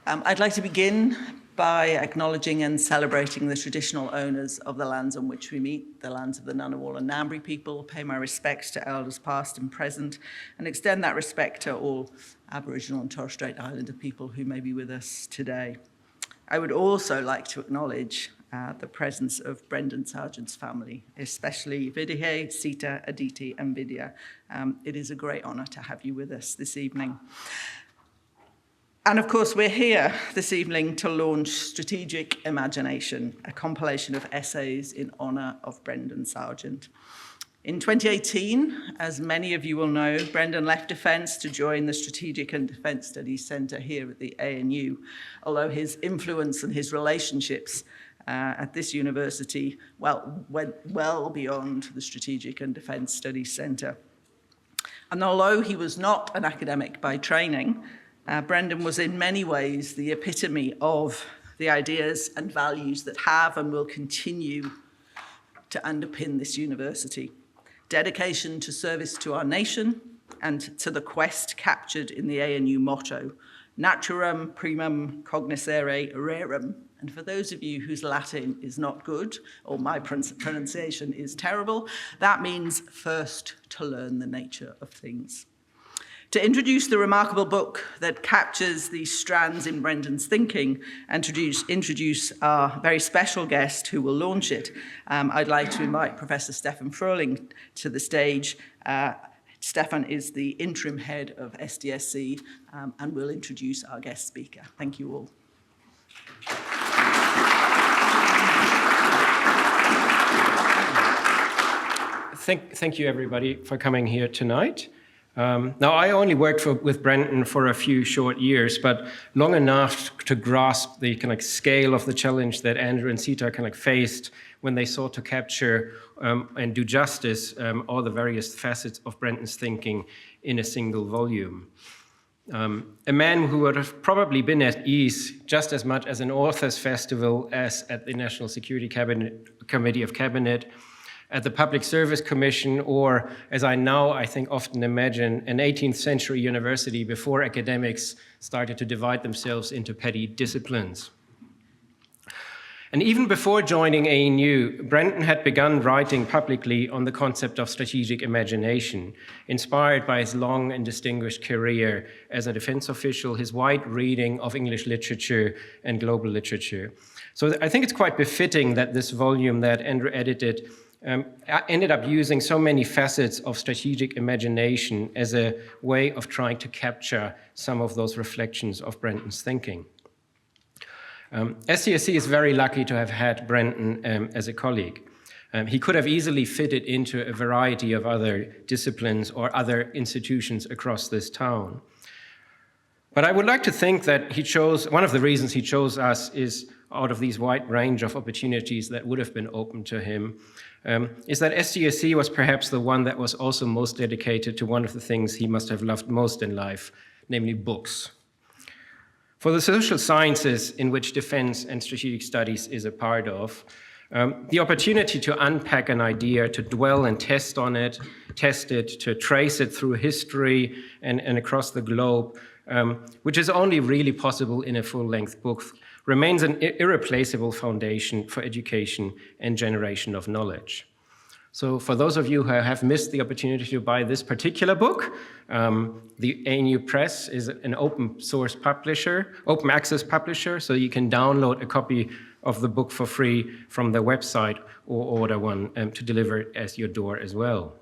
I'd like to begin by acknowledging and celebrating the traditional owners of the lands on which we meet, the lands of the Ngunnawal and Ngambri people, pay my respects to elders past and present, and extend that respect to all Aboriginal and Torres Strait Islander people who may be with us today. I would also like to acknowledge the presence of Brendan Sargeant's family, especially Vidihe, Sita, Aditi, and Vidya. It is a great honour to have you with us this evening. And of course, we're here this evening to launch Strategic Imagination, a compilation of essays in honour of Brendan Sargeant. In 2018, as many of you will know, Brendan left Defence to join the Strategic and Defence Studies Centre here at the ANU, although his influence and his relationships at this university went well beyond the Strategic and Defence Studies Centre. And although he was not an academic by training, Brendan was in many ways the epitome of the ideas and values that have and will continue to underpin this university. Dedication to service to our nation and to the quest captured in the ANU motto, Naturam primum cognoscere rerum. And for those of you whose Latin is not good, or my pronunciation is terrible, that means first to learn the nature of things. To introduce the remarkable book that captures these strands in Brendan's thinking and introduce our very special guest who will launch it, I'd like to invite Professor Stefan Fröhling to the stage. Stefan is the interim head of SDSC and will introduce our guest speaker. Thank you all. Thank you, everybody, for coming here tonight. Now, I only worked with Brendan for a few short years, but long enough to grasp the kind of scale of the challenge that Andrew and Sita kind of faced when they sought to capture and do justice all the various facets of Brendan's thinking in a single volume. A man who would have probably been at ease just as much as an authors' festival as at the National Security Committee of Cabinet, at the Public Service Commission, or, as I think often imagine, an 18th century university before academics started to divide themselves into petty disciplines. And even before joining ANU, Brendan had begun writing publicly on the concept of strategic imagination, inspired by his long and distinguished career as a defense official, his wide reading of English literature and global literature. So I think it's quite befitting that this volume that Andrew edited ended up using so many facets of strategic imagination as a way of trying to capture some of those reflections of Brendan's thinking. SDSC is very lucky to have had Brendan as a colleague. He could have easily fitted into a variety of other disciplines or other institutions across this town. But I would like to think that one of the reasons he chose us is out of these wide range of opportunities that would have been open to him, is that SDSC was perhaps the one that was also most dedicated to one of the things he must have loved most in life, namely books. For the social sciences in which defense and strategic studies is a part of, the opportunity to unpack an idea, to dwell and test on it, test it, to trace it through history and across the globe, which is only really possible in a full-length book, remains an irreplaceable foundation for education and generation of knowledge. So for those of you who have missed the opportunity to buy this particular book, the ANU Press is an open source publisher, open access publisher, so you can download a copy of the book for free from their website or order one to deliver it at your door as well.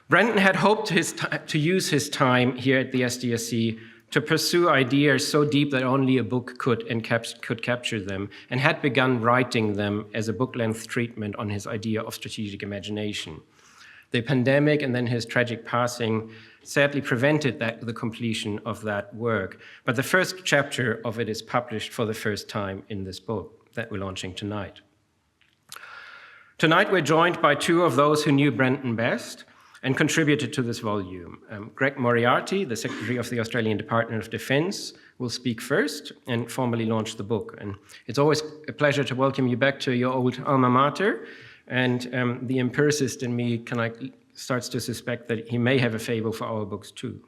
Brendan had hoped to use his time here at the SDSC to pursue ideas so deep that only a book could capture them, and had begun writing them as a book-length treatment on his idea of strategic imagination. The pandemic and then his tragic passing sadly prevented the completion of that work, but the first chapter of it is published for the first time in this book that we're launching tonight. Tonight we're joined by two of those who knew Brendan best and contributed to this volume. Greg Moriarty, the Secretary of the Australian Department of Defence, will speak first and formally launch the book. And it's always a pleasure to welcome you back to your old alma mater. And the empiricist in me starts to suspect that he may have a fable for our books too.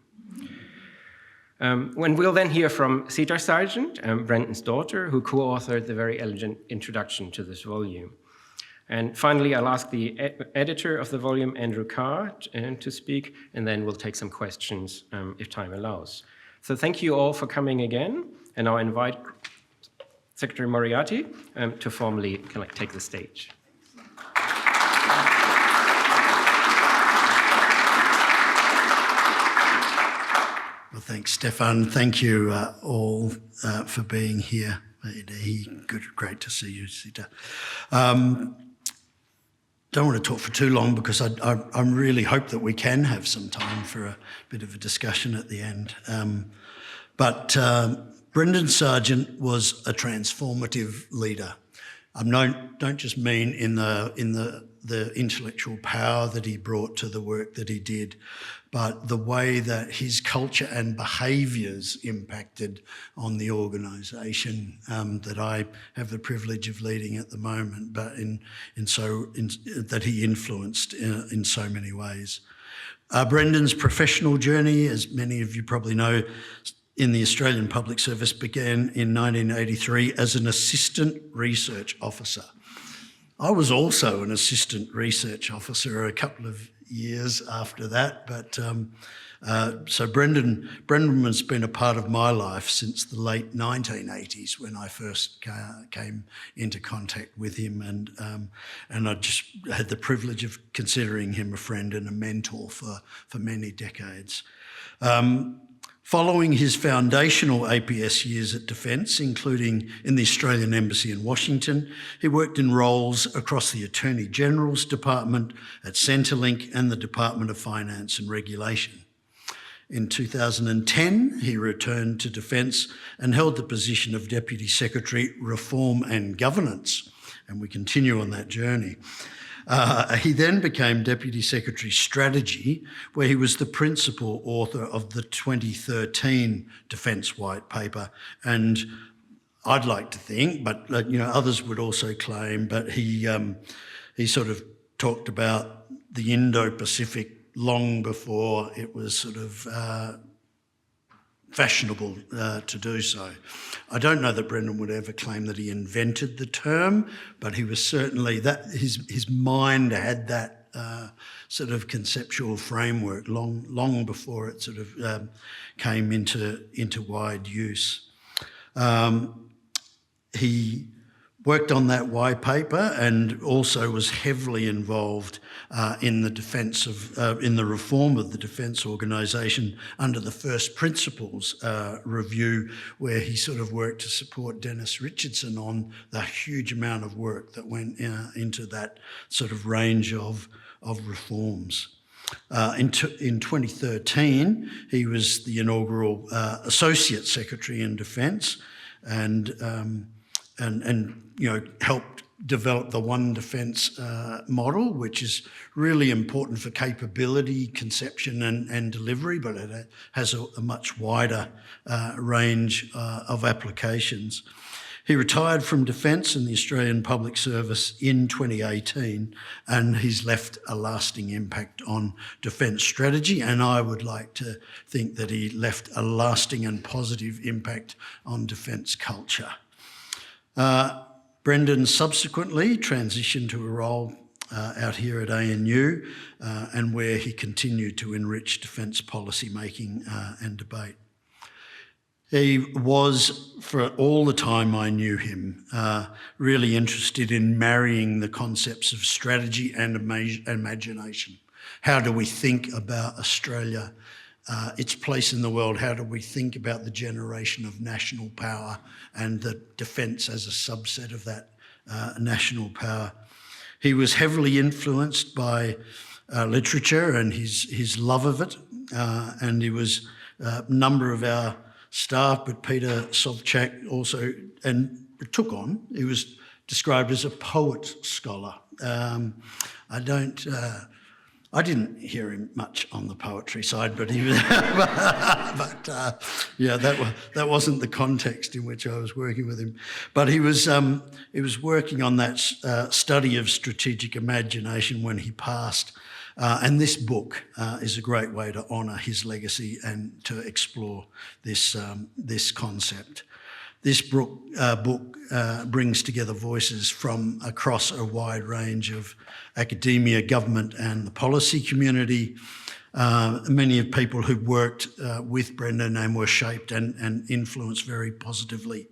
When we'll then hear from Sita Sargeant, Brendan's daughter, who co-authored the very elegant introduction to this volume. And finally, I'll ask the editor of the volume, Andrew Carr, to speak, and then we'll take some questions if time allows. So thank you all for coming again, and I'll invite Secretary Moriarty to formally take the stage. Well, thanks, Stefan. Thank you all for being here. Great to see you, Sita. Don't want to talk for too long because I really hope that we can have some time for a bit of a discussion at the end. But Brendan Sargeant was a transformative leader. I don't just mean in the intellectual power that he brought to the work that he did, but the way that his culture and behaviours impacted on the organisation that I have the privilege of leading at the moment, but that he influenced in so many ways. Brendan's professional journey, as many of you probably know, in the Australian Public Service began in 1983 as an assistant research officer. I was also an assistant research officer a couple of years after that, but so Brendan has been a part of my life since the late 1980s when I first came into contact with him, and I just had the privilege of considering him a friend and a mentor for many decades. Following his foundational APS years at Defence, including in the Australian Embassy in Washington, he worked in roles across the Attorney General's Department, at Centrelink and the Department of Finance and Regulation. In 2010, he returned to Defence and held the position of Deputy Secretary, Reform and Governance, and we continue on that journey. He then became Deputy Secretary Strategy, where he was the principal author of the 2013 Defence White Paper. And I'd like to think, but others would also claim, but he sort of talked about the Indo-Pacific long before it was sort of fashionable to do so. I don't know that Brendan would ever claim that he invented the term, but he was certainly that his mind had that sort of conceptual framework long before it sort of came into wide use. He worked on that white paper and also was heavily involved in the defence of, in the reform of the defence organisation under the First Principles review, where he sort of worked to support Dennis Richardson on the huge amount of work that went into that sort of range of reforms. In 2013, he was the inaugural Associate Secretary in Defence and helped develop the One Defence model, which is really important for capability, conception and delivery, but it has a much wider range of applications. He retired from Defence and the Australian Public Service in 2018, and he's left a lasting impact on defence strategy, and I would like to think that he left a lasting and positive impact on defence culture. Brendan subsequently transitioned to a role out here at ANU and where he continued to enrich defence policy making and debate. He was, for all the time I knew him, really interested in marrying the concepts of strategy and imagination. How do we think about Australia, its place in the world? How do we think about the generation of national power and the defence as a subset of that national power? He was heavily influenced by literature and his love of it, and he was a number of our staff, but Peter Sovchak also, and took on. He was described as a poet scholar. I didn't hear him much on the poetry side, but he was, that wasn't the context in which I was working with him. But he was working on that study of strategic imagination when he passed And this book is a great way to honour his legacy and to explore this concept. This book brings together voices from across a wide range of academia, government and the policy community. Many of people who worked with Brendan and were shaped and influenced very positively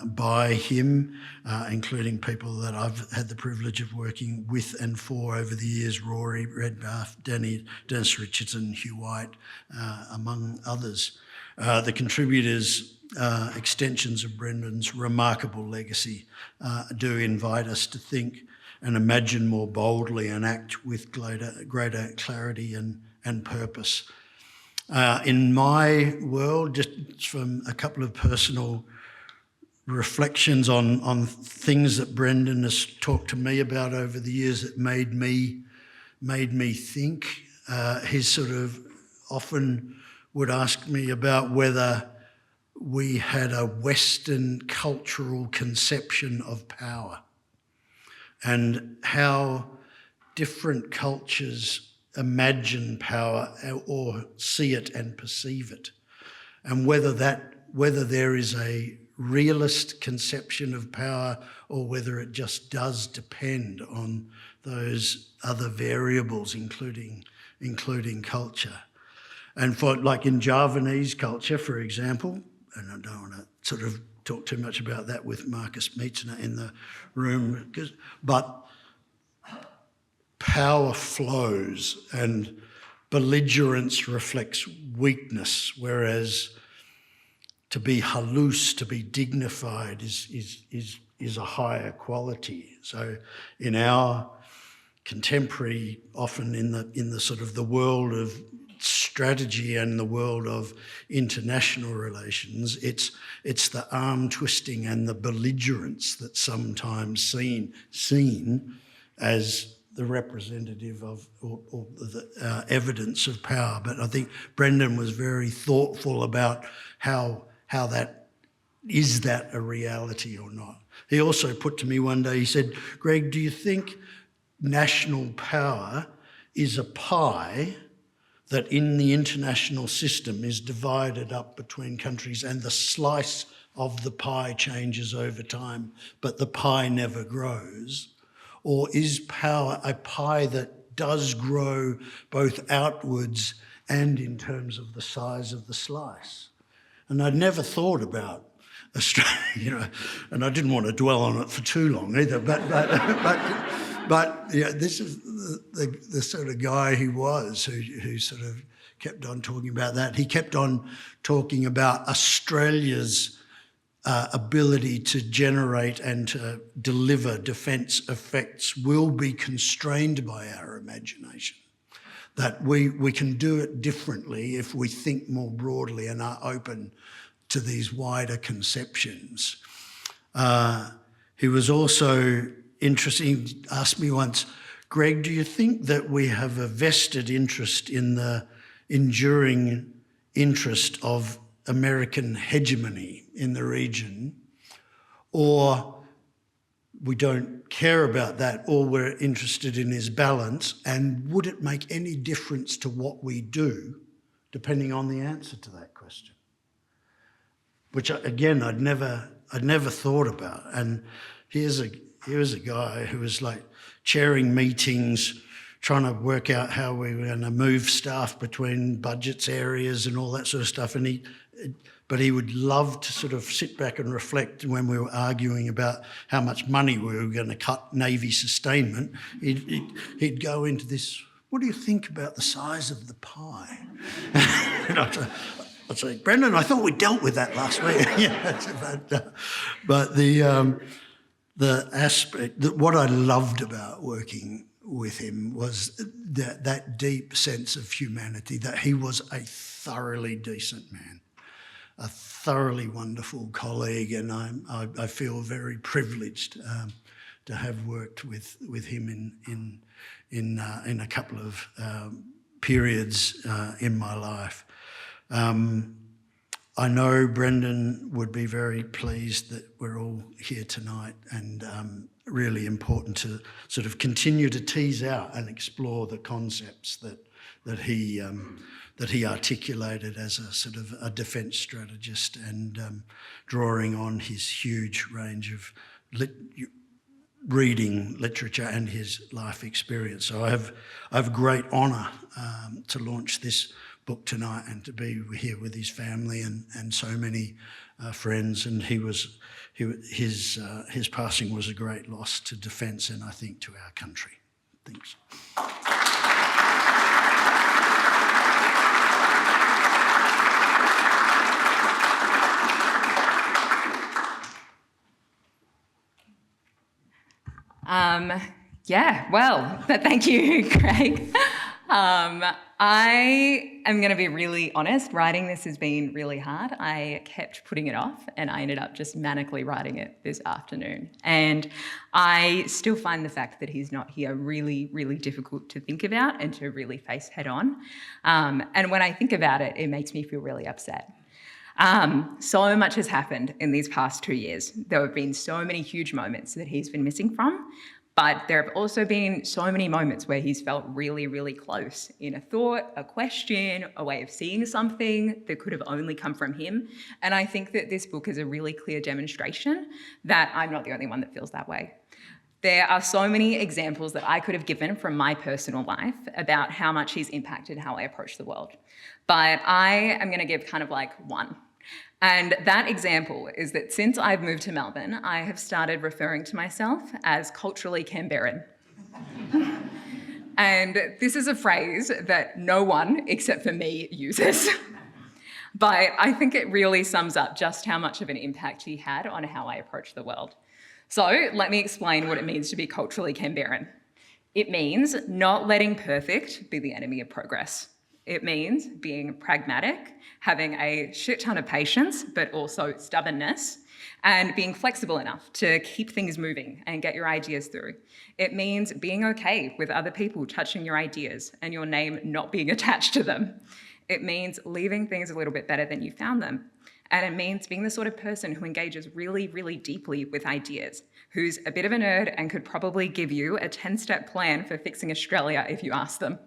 by him, including people that I've had the privilege of working with and for over the years: Rory Redbath, Dennis Richardson, Hugh White, among others. The contributors, extensions of Brendan's remarkable legacy, do invite us to think and imagine more boldly and act with greater clarity and purpose. In my world, just from a couple of personal reflections on things that Brendan has talked to me about over the years that made me think, he sort of often would ask me about whether we had a Western cultural conception of power and how different cultures imagine power or see it and perceive it, and whether there is a realist conception of power or whether it just does depend on those other variables, including culture. And for, like, in Javanese culture, for example, and I don't want to sort of talk too much about that with Marcus Mietzner in the room, but power flows and belligerence reflects weakness, whereas to be halus, to be dignified, is a higher quality. So in our contemporary, often in the sort of the world of strategy and the world of international relations, it's the arm twisting and the belligerence that's sometimes seen as the representative of or the evidence of power. But I think Brendan was very thoughtful about how that is that a reality or not. He also put to me one day, he said, "Greg, do you think national power is a pie that in the international system is divided up between countries and the slice of the pie changes over time, but the pie never grows? Or is power a pie that does grow both outwards and in terms of the size of the slice?" And I'd never thought about Australia, and I didn't want to dwell on it for too long either, but this is the sort of guy he was who sort of kept on talking about that. He kept on talking about Australia's ability to generate and to deliver defence effects will be constrained by our imagination, that we can do it differently if we think more broadly and are open to these wider conceptions. He was also interesting. He asked me once, "Greg, do you think that we have a vested interest in the enduring interest of American hegemony in the region, or we don't care about that, or we're interested in his balance, and would it make any difference to what we do, depending on the answer to that question?" Which, again, I'd never thought about. And here's a guy who was like chairing meetings, trying to work out how we were going to move staff between budgets areas and all that sort of stuff. But he would love to sort of sit back and reflect when we were arguing about how much money we were going to cut Navy sustainment. He'd go into this, "What do you think about the size of the pie?" And I'd say, "Brendan, I thought we dealt with that last week." But the aspect, what I loved about working with him was that deep sense of humanity, that he was a thoroughly decent man, a thoroughly wonderful colleague, and I feel very privileged to have worked with him in a couple of periods in my life. I know Brendan would be very pleased that we're all here tonight, and really important to sort of continue to tease out and explore the concepts that he articulated as a sort of a defence strategist, and drawing on his huge range of reading literature and his life experience. So I have great honour to launch this book tonight and to be here with his family and so many friends. And his passing was a great loss to defence and I think to our country. Thanks. Yeah, well, thank you, Craig. I am going to be really honest. Writing this has been really hard. I kept putting it off and I ended up just manically writing it this afternoon. And I still find the fact that he's not here really, really difficult to think about and to really face head on. And when I think about it, it makes me feel really upset. So much has happened in these past 2 years. There have been so many huge moments that he's been missing from, but there have also been so many moments where he's felt really, really close in a thought, a question, a way of seeing something that could have only come from him. And I think that this book is a really clear demonstration that I'm not the only one that feels that way. There are so many examples that I could have given from my personal life about how much he's impacted how I approach the world. But I am going to give kind of like one. And that example is that since I've moved to Melbourne, I have started referring to myself as culturally Canberran. And this is a phrase that no one except for me uses. But I think it really sums up just how much of an impact he had on how I approach the world. So let me explain what it means to be culturally Canberran. It means not letting perfect be the enemy of progress. It means being pragmatic, having a shit ton of patience, but also stubbornness, and being flexible enough to keep things moving and get your ideas through. It means being okay with other people touching your ideas and your name not being attached to them. It means leaving things a little bit better than you found them. And it means being the sort of person who engages really, really deeply with ideas, who's a bit of a nerd and could probably give you a 10-step plan for fixing Australia if you ask them.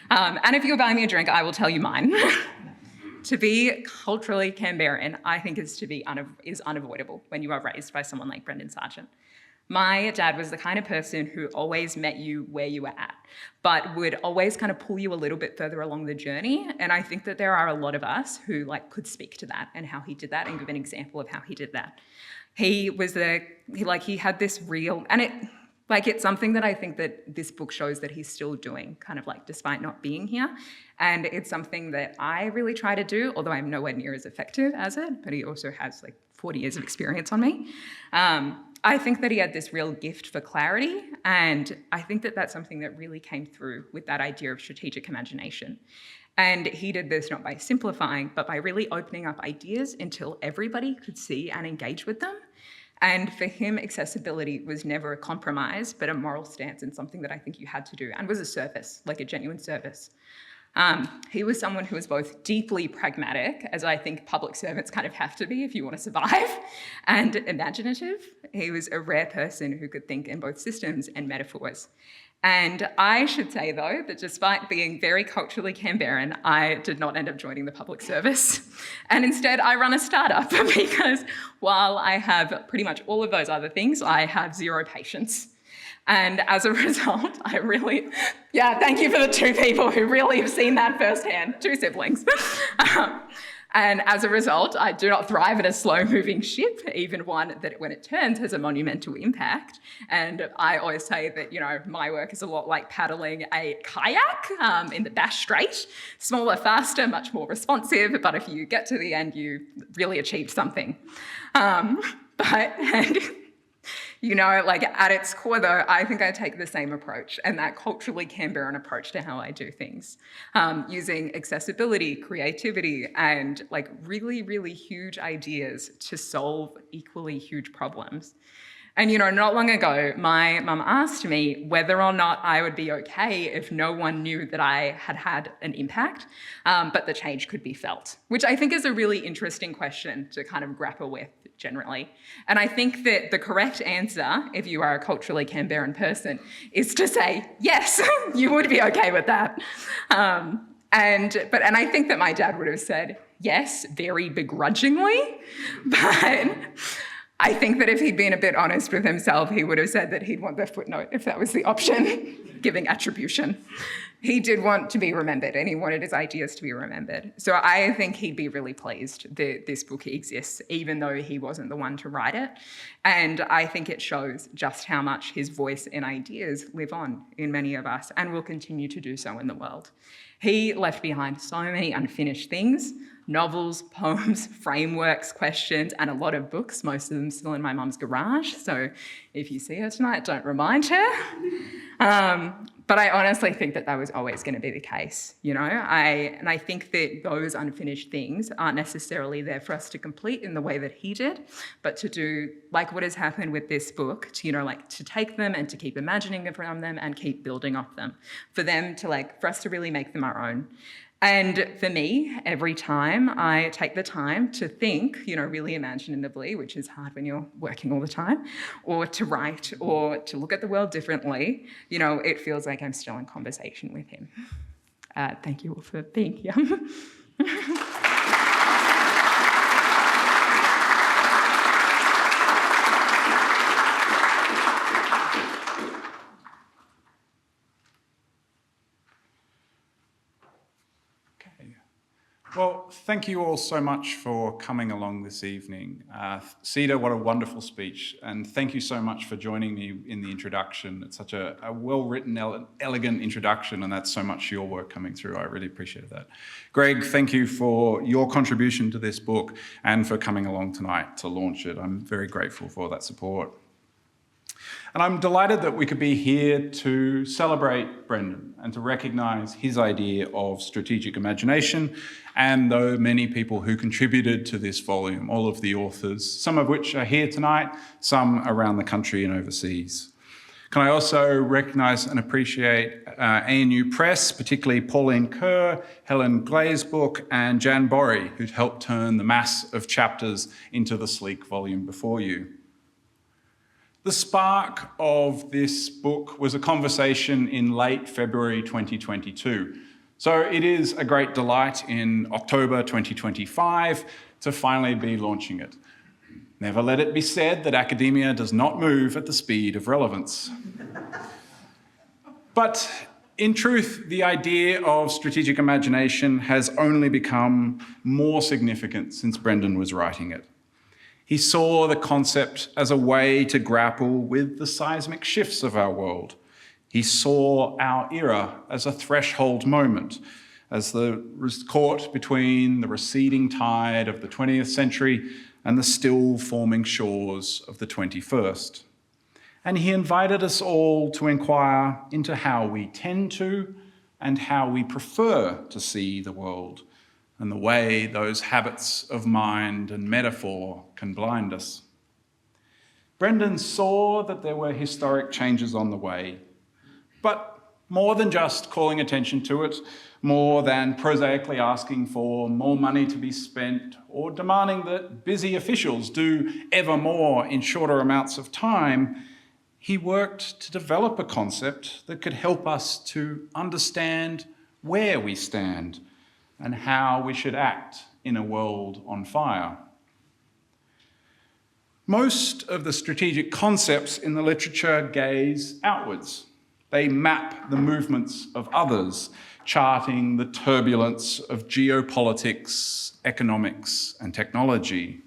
And if you'll buy me a drink, I will tell you mine. To be culturally Canberran, I think is unavoidable when you are raised by someone like Brendan Sargeant. My dad was the kind of person who always met you where you were at, but would always kind of pull you a little bit further along the journey. And I think that there are a lot of us who could speak to that and how he did that and give an example of how he did that. He had this real, and it's something that I think that this book shows that he's still doing, despite not being here. And it's something that I really try to do, although I'm nowhere near as effective as it, but he also has 40 years of experience on me. I think that he had this real gift for clarity, and I think that that's something that really came through with that idea of strategic imagination. And he did this not by simplifying, but by really opening up ideas until everybody could see and engage with them. And for him, accessibility was never a compromise, but a moral stance and something that I think you had to do, and was a service, a genuine service. He was someone who was both deeply pragmatic, as I think public servants kind of have to be if you want to survive, and imaginative. He was a rare person who could think in both systems and metaphors. And I should say, though, that despite being very culturally Canberran, I did not end up joining the public service. And instead, I run a startup because while I have pretty much all of those other things, I have zero patience. And as a result, thank you for the two people who really have seen that firsthand, 2 siblings. And as a result, I do not thrive in a slow-moving ship, even one that when it turns has a monumental impact. And I always say that, my work is a lot like paddling a kayak in the Bass Strait. Smaller, faster, much more responsive, but if you get to the end, you really achieved something. At its core, though, I think I take the same approach, and that culturally Canberran approach to how I do things, using accessibility, creativity, and really, really huge ideas to solve equally huge problems. And, not long ago, my mum asked me whether or not I would be okay if no one knew that I had had an impact, but the change could be felt, which I think is a really interesting question to kind of grapple with generally. And I think that the correct answer, if you are a culturally Canberran person, is to say, yes, you would be okay with that. And I think that my dad would have said, yes, very begrudgingly, but I think that if he'd been a bit honest with himself, he would have said that he'd want the footnote if that was the option, giving attribution. He did want to be remembered and he wanted his ideas to be remembered. So I think he'd be really pleased that this book exists, even though he wasn't the one to write it. And I think it shows just how much his voice and ideas live on in many of us and will continue to do so in the world. He left behind so many unfinished things: novels, poems, frameworks, questions, and a lot of books, most of them still in my mum's garage. So if you see her tonight, don't remind her. But I honestly think that was always going to be the case, I think that those unfinished things aren't necessarily there for us to complete in the way that he did, but to do like what has happened with this book, to take them and to keep imagining from them and keep building off them, for us to really make them our own. And for me, every time I take the time to think, really imaginatively, which is hard when you're working all the time, or to write or to look at the world differently, it feels like I'm still in conversation with him. Thank you all for being here. Well, thank you all so much for coming along this evening. Sita, what a wonderful speech, and thank you so much for joining me in the introduction. It's such a well-written, elegant introduction, and that's so much your work coming through. I really appreciate that. Greg, thank you for your contribution to this book and for coming along tonight to launch it. I'm very grateful for that support. And I'm delighted that we could be here to celebrate Brendan and to recognise his idea of strategic imagination, and though many people who contributed to this volume, all of the authors, some of which are here tonight, some around the country and overseas. Can I also recognise and appreciate ANU Press, particularly Pauline Kerr, Helen Glazebrook and Jan Borry, who'd helped turn the mass of chapters into the sleek volume before you. The spark of this book was a conversation in late February 2022. So it is a great delight in October 2025 to finally be launching it. Never let it be said that academia does not move at the speed of relevance. But in truth, the idea of strategic imagination has only become more significant since Brendan was writing it. He saw the concept as a way to grapple with the seismic shifts of our world. He saw our era as a threshold moment, as the caught between the receding tide of the 20th century and the still forming shores of the 21st. And he invited us all to inquire into how we tend to and how we prefer to see the world, and the way those habits of mind and metaphor can blind us. Brendan saw that there were historic changes on the way, but more than just calling attention to it, more than prosaically asking for more money to be spent or demanding that busy officials do ever more in shorter amounts of time, he worked to develop a concept that could help us to understand where we stand and how we should act in a world on fire. Most of the strategic concepts in the literature gaze outwards. They map the movements of others, charting the turbulence of geopolitics, economics, and technology.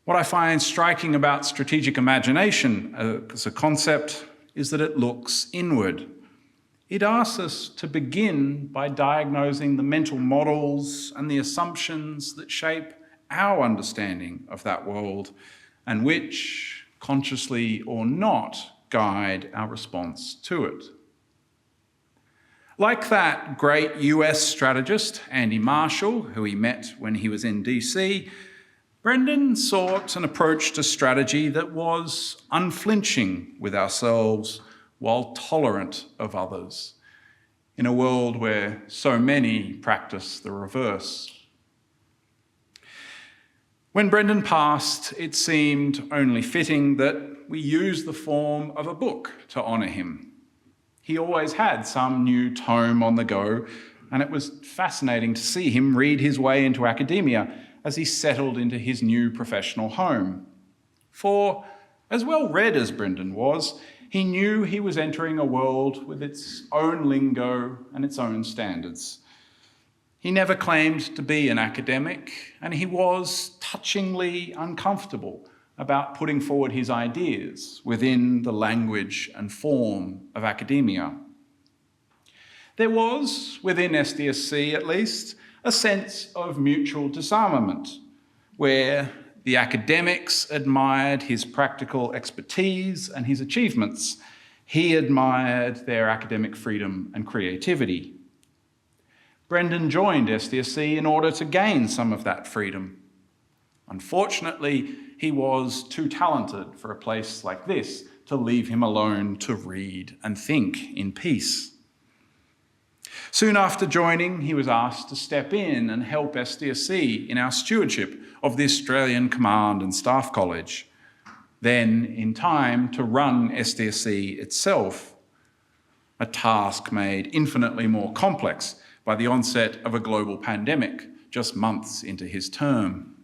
What I find striking about strategic imagination as a concept is that it looks inward. It asks us to begin by diagnosing the mental models and the assumptions that shape our understanding of that world and which, consciously or not, guide our response to it. Like that great US strategist, Andy Marshall, who he met when he was in DC, Brendan sought and approached a strategy that was unflinching with ourselves while tolerant of others, in a world where so many practice the reverse. When Brendan passed, it seemed only fitting that we use the form of a book to honour him. He always had some new tome on the go, and it was fascinating to see him read his way into academia as he settled into his new professional home. For, as well read as Brendan was, he knew he was entering a world with its own lingo and its own standards. He never claimed to be an academic, and he was touchingly uncomfortable about putting forward his ideas within the language and form of academia. There was, within SDSC at least, a sense of mutual disarmament, where the academics admired his practical expertise and his achievements. He admired their academic freedom and creativity. Brendan joined SDSC in order to gain some of that freedom. Unfortunately, he was too talented for a place like this to leave him alone to read and think in peace. Soon after joining, he was asked to step in and help SDSC in our stewardship of the Australian Command and Staff College, then in time to run SDSC itself, a task made infinitely more complex by the onset of a global pandemic just months into his term.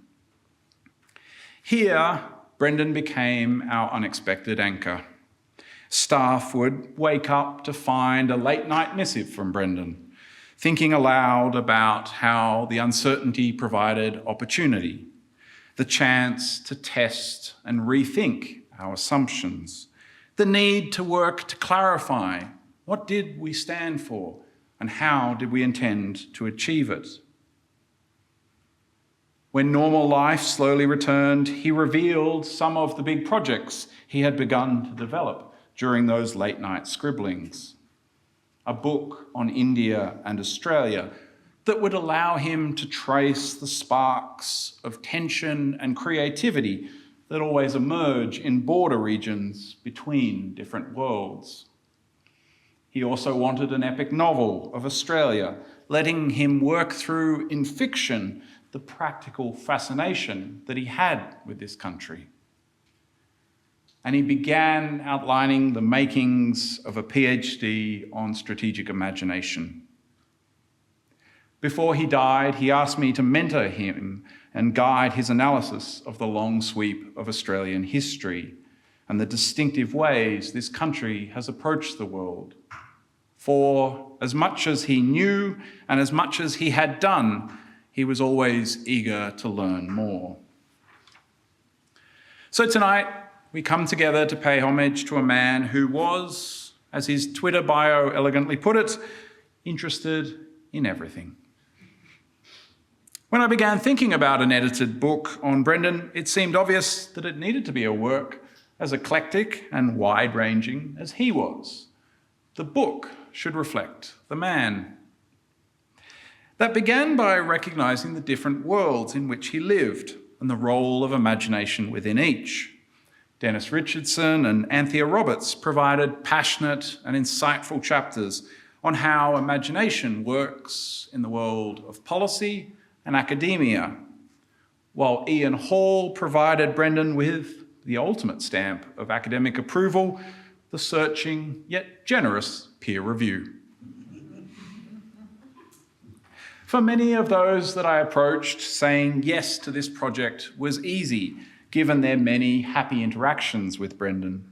Here, Brendan became our unexpected anchor. Staff would wake up to find a late-night missive from Brendan, thinking aloud about how the uncertainty provided opportunity, the chance to test and rethink our assumptions, the need to work to clarify what did we stand for and how did we intend to achieve it. When normal life slowly returned, he revealed some of the big projects he had begun to develop during those late-night scribblings. A book on India and Australia that would allow him to trace the sparks of tension and creativity that always emerge in border regions between different worlds. He also wanted an epic novel of Australia, letting him work through in fiction the practical fascination that he had with this country. And he began outlining the makings of a PhD on strategic imagination. Before he died, he asked me to mentor him and guide his analysis of the long sweep of Australian history and the distinctive ways this country has approached the world. For as much as he knew and as much as he had done, he was always eager to learn more. So tonight, we come together to pay homage to a man who was, as his Twitter bio elegantly put it, interested in everything. When I began thinking about an edited book on Brendan, it seemed obvious that it needed to be a work as eclectic and wide-ranging as he was. The book should reflect the man. That began by recognising the different worlds in which he lived and the role of imagination within each. Dennis Richardson and Anthea provided passionate and insightful chapters on how imagination works in the world of policy and academia, while Ian Hall provided Brendan with the ultimate stamp of academic approval, the searching yet generous peer review. For many of those that I approached, saying yes to this project was easy, given their many happy interactions with Brendan.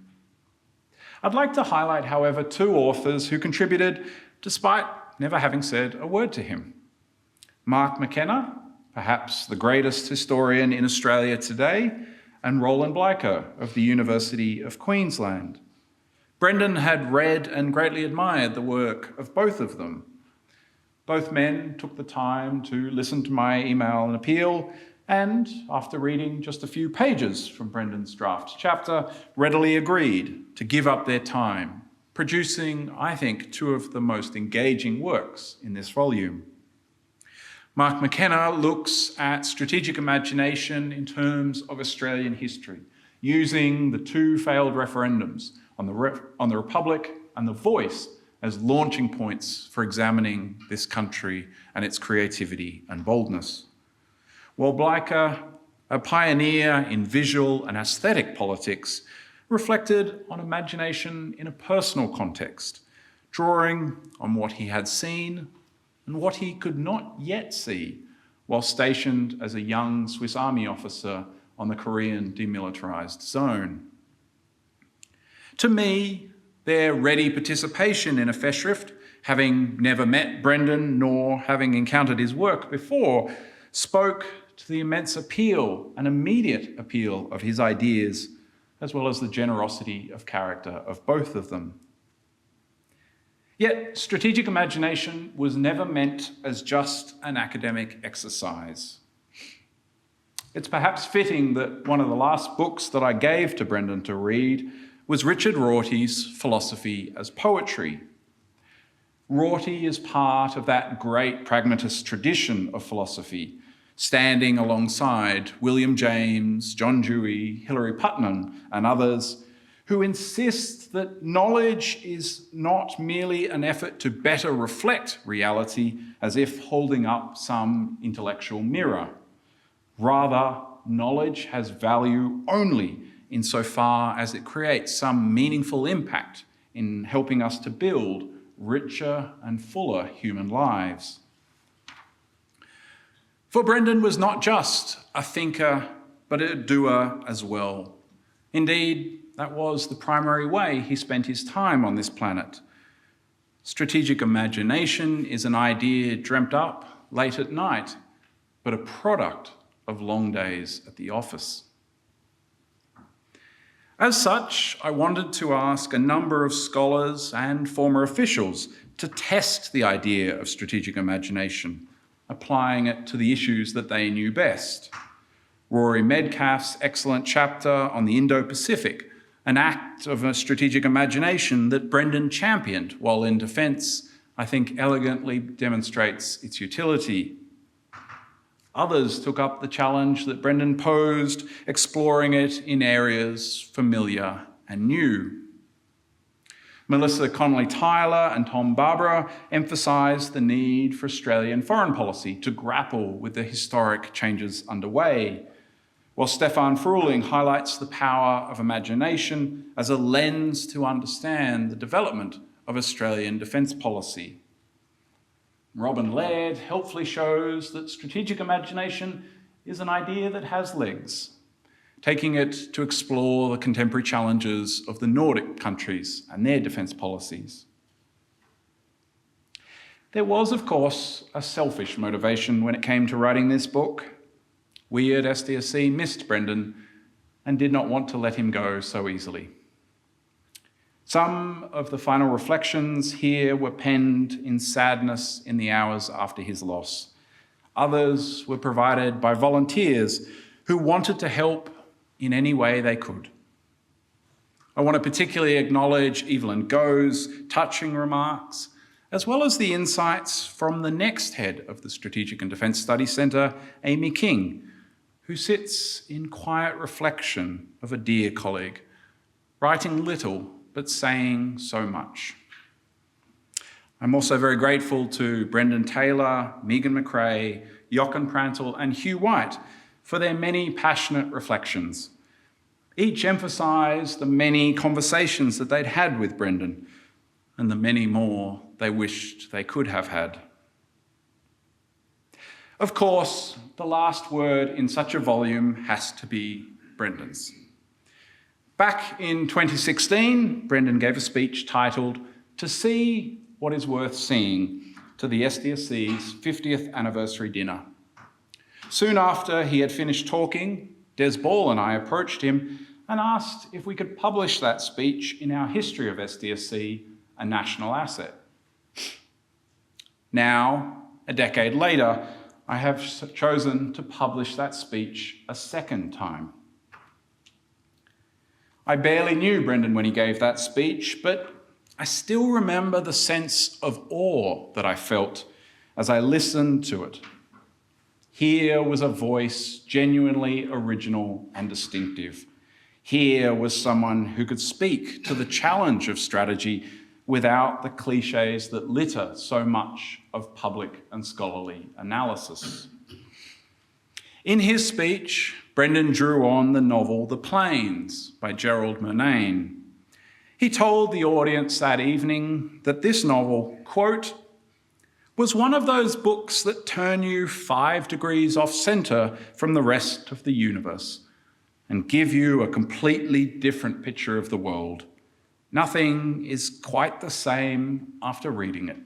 I'd like to highlight, however, two authors who contributed despite never having said a word to him. Mark McKenna, perhaps the greatest historian in Australia today, and Roland Bleicher of the University of Queensland. Brendan had read and greatly admired the work of both of them. Both men took the time to listen to my email and appeal, and after reading just a few pages from Brendan's draft chapter, readily agreed to give up their time, producing, I think, two of the most engaging works in this volume. Mark McKenna looks at strategic imagination in terms of Australian history, using the two failed referendums on the Republic and the Voice as launching points for examining this country and its creativity and boldness. While Bleicher, a pioneer in visual and aesthetic politics, reflected on imagination in a personal context, drawing on what he had seen and what he could not yet see while stationed as a young Swiss Army officer on the Korean demilitarised zone. To me, their ready participation in a Festschrift, having never met Brendan nor having encountered his work before, spoke to the immense appeal and immediate appeal of his ideas, as well as the generosity of character of both of them. Yet, strategic imagination was never meant as just an academic exercise. It's perhaps fitting that one of the last books that I gave to Brendan to read was Richard Rorty's Philosophy as Poetry. Rorty is part of that great pragmatist tradition of philosophy, standing alongside William James, John Dewey, Hilary Putnam, and others who insist that knowledge is not merely an effort to better reflect reality as if holding up some intellectual mirror. Rather, knowledge has value only insofar as it creates some meaningful impact in helping us to build richer and fuller human lives. For Brendan was not just a thinker, but a doer as well. Indeed, that was the primary way he spent his time on this planet. Strategic imagination is an idea dreamt up late at night, but a product of long days at the office. As such, I wanted to ask a number of scholars and former officials to test the idea of strategic imagination, applying it to the issues that they knew best. Rory Medcalf's excellent chapter on the Indo-Pacific, an act of a strategic imagination that Brendan championed while in defence, I think elegantly demonstrates its utility. Others took up the challenge that Brendan posed, exploring it in areas familiar and new. Melissa Connolly-Tyler and Tom Barbara emphasised the need for Australian foreign policy to grapple with the historic changes underway, while Stefan Fruhling highlights the power of imagination as a lens to understand the development of Australian defence policy. Robin Laird helpfully shows that strategic imagination is an idea that has legs, taking it to explore the contemporary challenges of the Nordic countries and their defence policies. There was, of course, a selfish motivation when it came to writing this book. We at SDSC missed Brendan and did not want to let him go so easily. Some of the final reflections here were penned in sadness in the hours after his loss. Others were provided by volunteers who wanted to help in any way they could. I want to particularly acknowledge Evelyn Goh's touching remarks, as well as the insights from the next head of the Strategic and Defence Studies Centre, Amy King, who sits in quiet reflection of a dear colleague, writing little but saying so much. I'm also very grateful to Brendan Taylor, Megan McRae, Jochen Prantl and Hugh White for their many passionate reflections. Each emphasised the many conversations that they'd had with Brendan and the many more they wished they could have had. Of course, the last word in such a volume has to be Brendan's. Back in 2016, Brendan gave a speech titled "To See What Is Worth Seeing" to the SDSC's 50th anniversary dinner. Soon after he had finished talking, Des Ball and I approached him and asked if we could publish that speech in our History of SDSC, a national asset. Now, a decade later, I have chosen to publish that speech a second time. I barely knew Brendan when he gave that speech, but I still remember the sense of awe that I felt as I listened to it, Here was a voice genuinely original and distinctive. Here was someone who could speak to the challenge of strategy without the cliches that litter so much of public and scholarly analysis. In his speech, Brendan drew on the novel The Plains by Gerald Murnane. He told the audience that evening that this novel, quote, was one of those books that turn you 5 degrees off centre from the rest of the universe and give you a completely different picture of the world. Nothing is quite the same after reading it.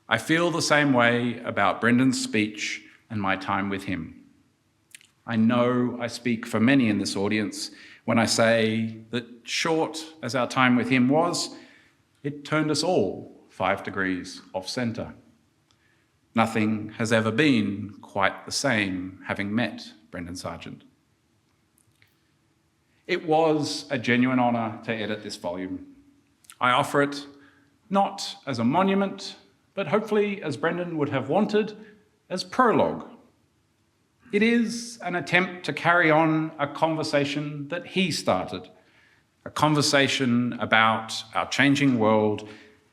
I feel the same way about Brendan's speech and my time with him. I know I speak for many in this audience when I say that short as our time with him was, it turned us all 5 degrees off centre. Nothing has ever been quite the same having met Brendan Sargeant. It was a genuine honour to edit this volume. I offer it not as a monument, but hopefully, as Brendan would have wanted, as prologue. It is an attempt to carry on a conversation that he started, a conversation about our changing world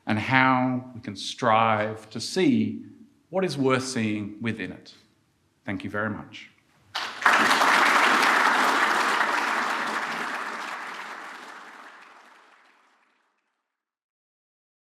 and how we can strive to see what is worth seeing within it. Thank you very much.